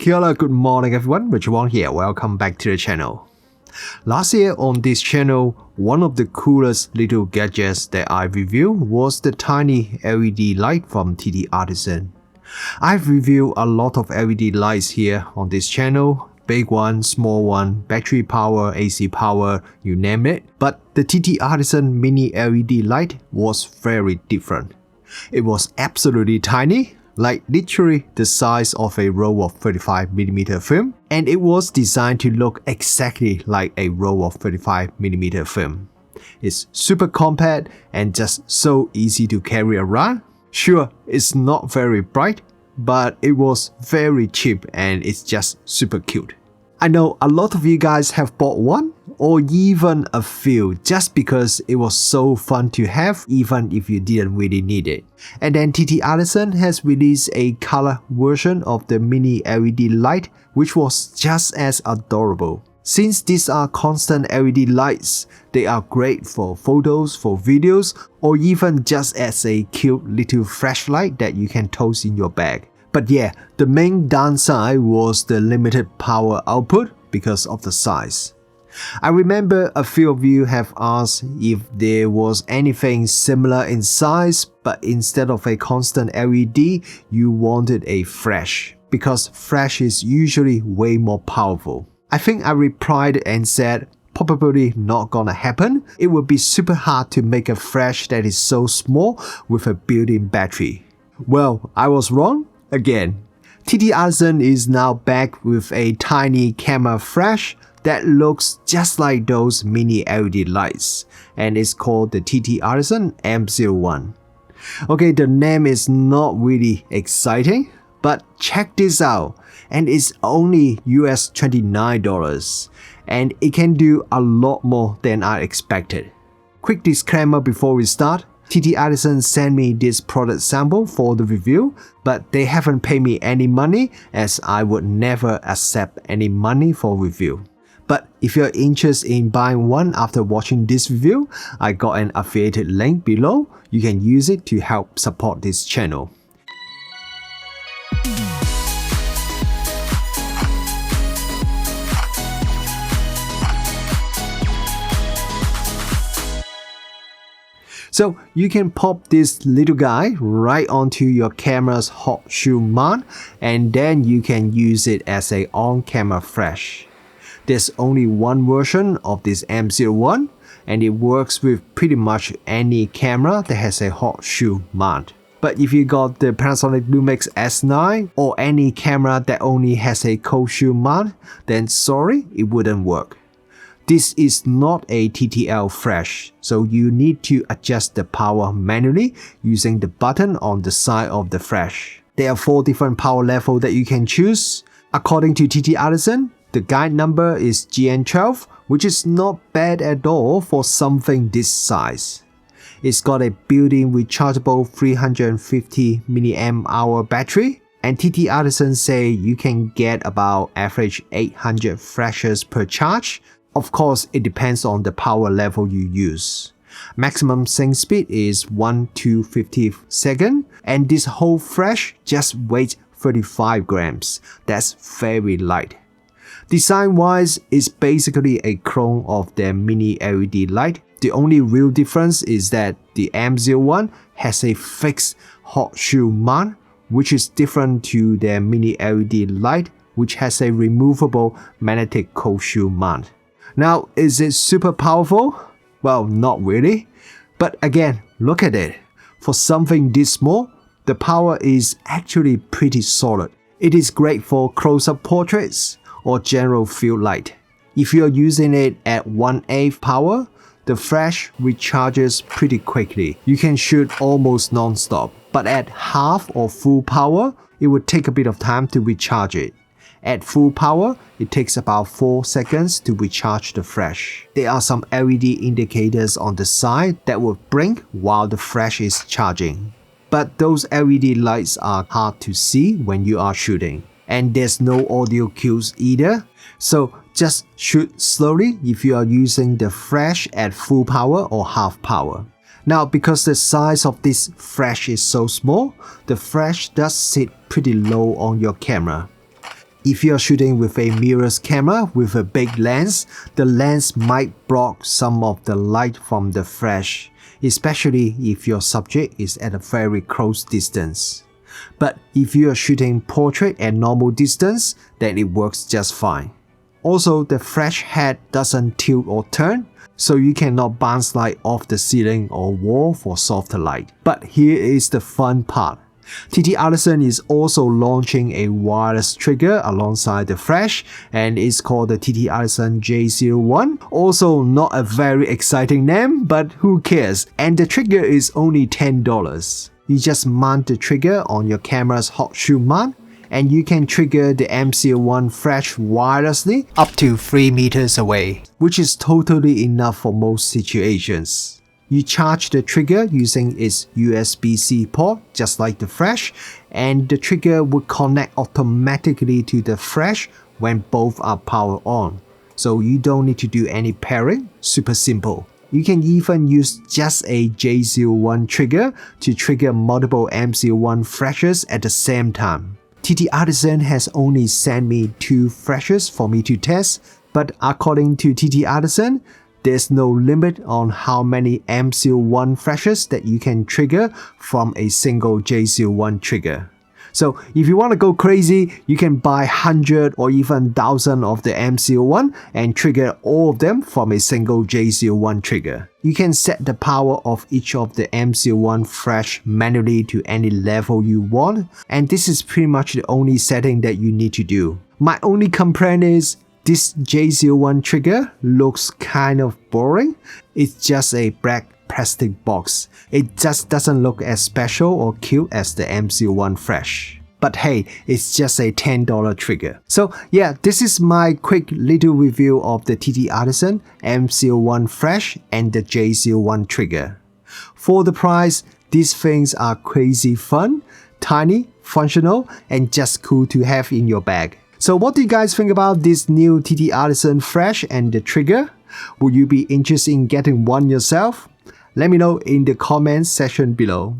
Kia ora, good morning everyone, Richard Wong here, welcome back to the channel. Last year on this channel, one of the coolest little gadgets that I reviewed was the tiny LED light from TTArtisan. I've reviewed a lot of LED lights here on this channel, big one, small one, battery power, AC power, you name it, but the TTArtisan mini LED light was very different. It was absolutely tiny, like literally the size of a roll of 35mm film, and it was designed to look exactly like a roll of 35mm film. It's super compact and just so easy to carry around. Sure, it's not very bright, but it was very cheap and it's just super cute. I know a lot of you guys have bought one or even a few just because it was so fun to have even if you didn't really need it. And then TTArtisan has released a color version of the mini LED light which was just as adorable. Since these are constant LED lights, they are great for photos, for videos, or even just as a cute little flashlight that you can toss in your bag. But yeah, the main downside was the limited power output because of the size. I remember a few of you have asked if there was anything similar in size, but instead of a constant LED, you wanted a flash, because flash is usually way more powerful. I think I replied and said, probably not gonna happen. It would be super hard to make a flash that is so small with a built-in battery. Well, I was wrong. Again, TTArtisan is now back with a tiny camera flash that looks just like those mini LED lights, and it's called the TTArtisan M01. Okay, the name is not really exciting, but check this out, and it's only US $29, and it can do a lot more than I expected. Quick disclaimer before we start. TTArtisan sent me this product sample for the review, but they haven't paid me any money as I would never accept any money for review. But if you're interested in buying one after watching this review, I got an affiliated link below. You can use it to help support this channel. So you can pop this little guy right onto your camera's hot shoe mount, and then you can use it as a on-camera flash. There's only one version of this M01 and it works with pretty much any camera that has a hot shoe mount. But if you got the Panasonic Lumix S9 or any camera that only has a cold shoe mount, then sorry, it wouldn't work. This is not a TTL flash, so you need to adjust the power manually using the button on the side of the flash. There are 4 different power levels that you can choose. According to TTArtisan, the guide number is GN12, which is not bad at all for something this size. It's got a built-in rechargeable 350 mAh battery, and TTArtisan say you can get about average 800 flashes per charge. Of course, it depends on the power level you use. Maximum sync speed is 1 to 50 seconds, and this whole flash just weighs 35 grams. That's very light. Design-wise, it's basically a clone of their mini LED light. The only real difference is that the M01 has a fixed hot shoe mount, which is different to their mini LED light, which has a removable magnetic cold shoe mount. Now, is it super powerful? Well, not really. But again, look at it. For something this small, the power is actually pretty solid. It is great for close-up portraits or general field light. If you're using it at 1/8 power, the flash recharges pretty quickly. You can shoot almost non-stop. But at half or full power, it would take a bit of time to recharge it. At full power, it takes about 4 seconds to recharge the flash. There are some LED indicators on the side that will blink while the flash is charging. But those LED lights are hard to see when you are shooting. And there's no audio cues either. So just shoot slowly if you are using the flash at full power or half power. Now, because the size of this flash is so small, the flash does sit pretty low on your camera. If you're shooting with a mirrorless camera with a big lens, the lens might block some of the light from the flash, especially if your subject is at a very close distance. But if you are shooting portrait at normal distance, then it works just fine. Also, the flash head doesn't tilt or turn, so you cannot bounce light off the ceiling or wall for softer light. But here is the fun part. TTArtisan is also launching a wireless trigger alongside the flash, and it's called the TTArtisan J01. Also not a very exciting name, but who cares, and the trigger is only $10. You just mount the trigger on your camera's hot shoe mount, and you can trigger the M01 flash wirelessly up to 3 meters away, which is totally enough for most situations. You charge the trigger using its USB-C port just like the flash, and the trigger will connect automatically to the flash when both are powered on. So you don't need to do any pairing, super simple. You can even use just a J01 trigger to trigger multiple M01 flashes at the same time. TTArtisan has only sent me 2 flashes for me to test, but according to TTArtisan, there's no limit on how many M01 flashes that you can trigger from a single J01 trigger. So if you want to go crazy, you can buy 100 or even 1000 of the M01 and trigger all of them from a single J01 trigger. You can set the power of each of the M01 flash manually to any level you want, and this is pretty much the only setting that you need to do. My only complaint is this J01 trigger looks kind of boring. It's just a black plastic box. It just doesn't look as special or cute as the M01 flash. But hey, it's just a $10 trigger. So yeah, this is my quick little review of the TTArtisan M01 flash and the J01 trigger. For the price, these things are crazy fun, tiny, functional, and just cool to have in your bag. So what do you guys think about this new TTArtisan flash and the trigger? Would you be interested in getting one yourself? Let me know in the comments section below.